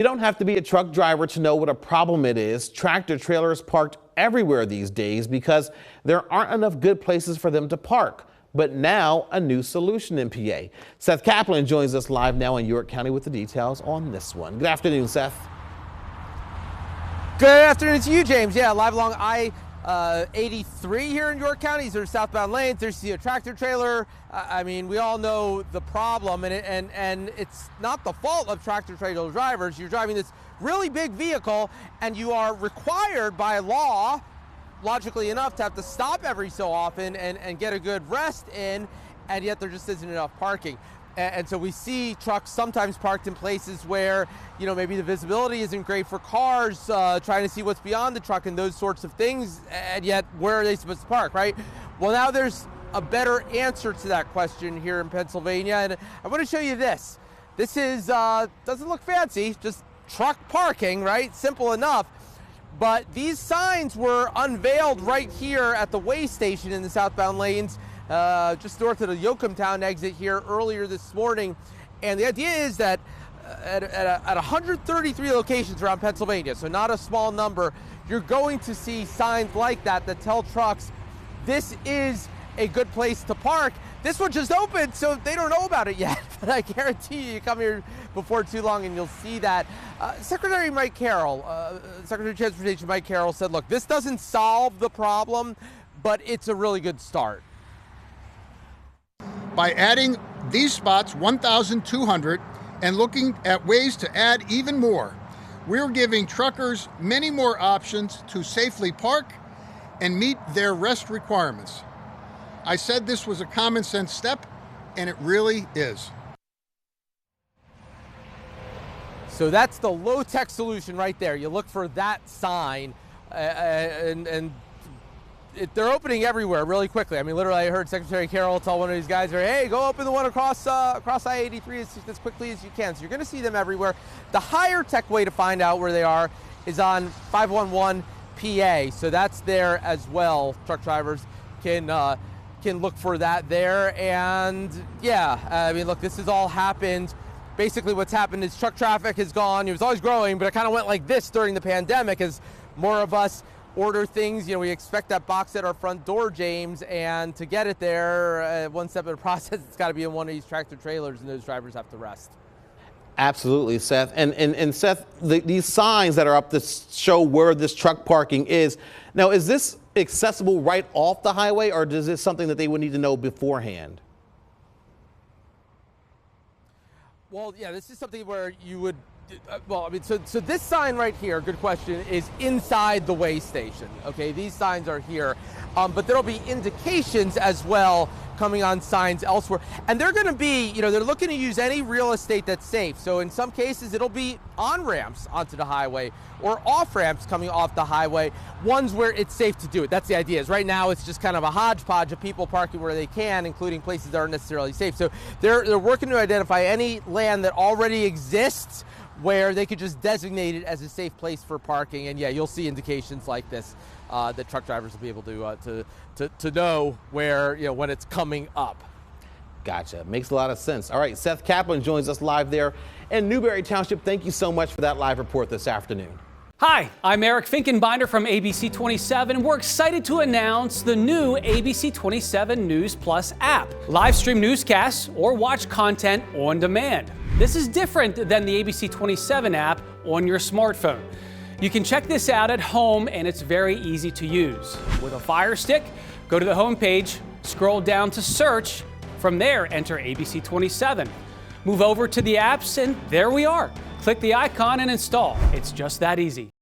You don't have to be a truck driver to know what a problem it is. Tractor trailers parked everywhere these days because there aren't enough good places for them to park. But now a new solution in PA. Seth Kaplan joins us live now in York County with the details on this one. Good afternoon, Seth. Good afternoon to you, James. Yeah, live along I-83 here in York County. These are southbound lanes. There's a tractor trailer. I mean, we all know the problem, and it's not the fault of tractor trailer drivers. You're driving this really big vehicle, and you are required by law, logically enough, to have to stop every so often and get a good rest in, and yet there just isn't enough parking. And so we see trucks sometimes parked in places where, you know, maybe the visibility isn't great for cars, trying to see what's beyond the truck and those sorts of things, and yet where are they supposed to park, right? Well, now there's a better answer to that question here in Pennsylvania, and I want to show you this. This is, doesn't look fancy, just truck parking, right? Simple enough. But these signs were unveiled right here at the way station in the southbound lanes, just north of the Yoakumtown exit here earlier this morning. And the idea is that at 133 locations around Pennsylvania, so not a small number, you're going to see signs like that that tell trucks this is a good place to park. This one just opened, so they don't know about it yet, but I guarantee you come here before too long and you'll see that. Secretary Mike Carroll, Secretary of Transportation Mike Carroll said, look, this doesn't solve the problem, but it's a really good start. By adding these spots, 1,200, and looking at ways to add even more, we're giving truckers many more options to safely park and meet their rest requirements. I said this was a common sense step, and it really is. So that's the low-tech solution right there. You look for that sign, they're opening everywhere really quickly. I mean, literally, I heard Secretary Carroll tell one of these guys, hey, go open the one across I-83 as quickly as you can. So you're going to see them everywhere. The higher tech way to find out where they are is on 511 PA. So that's there as well. Truck drivers can look for that there. And yeah, I mean, look, this has all happened. Basically what's happened is truck traffic has gone. It was always growing, but it kind of went like this during the pandemic as more of us order things. You know, we expect that box at our front door, James, and to get it there, one step of the process, it's got to be in one of these tractor trailers, and those drivers have to rest. Absolutely, Seth. And Seth, these signs that are up to show where this truck parking is. Now, is this accessible right off the highway, or is this something that they would need to know beforehand? Well, yeah, this is something where you would, well, I mean, so this sign right here, good question, is inside the way station. Okay, these signs are here, but there'll be indications as well coming on signs elsewhere. And they're going to be, you know, they're looking to use any real estate that's safe. So in some cases, it'll be on ramps onto the highway or off ramps coming off the highway, ones where it's safe to do it. That's the idea. Is right now it's just kind of a hodgepodge of people parking where they can, including places that aren't necessarily safe. So they're working to identify any land that already exists where they could just designate it as a safe place for parking. And yeah, you'll see indications like this that truck drivers will be able to know where, you know, when it's coming up. Gotcha. Makes a lot of sense. All right, Seth Kaplan joins us live there in Newberry Township. Thank you so much for that live report this afternoon. Hi, I'm Eric Finkenbinder from ABC 27, and we're excited to announce the new ABC 27 News Plus app. Live stream newscasts or watch content on demand. This is different than the ABC 27 app on your smartphone. You can check this out at home, and it's very easy to use. With a Fire Stick, go to the home page, scroll down to search. From there, enter ABC 27. Move over to the apps, and there we are. Click the icon and install. It's just that easy.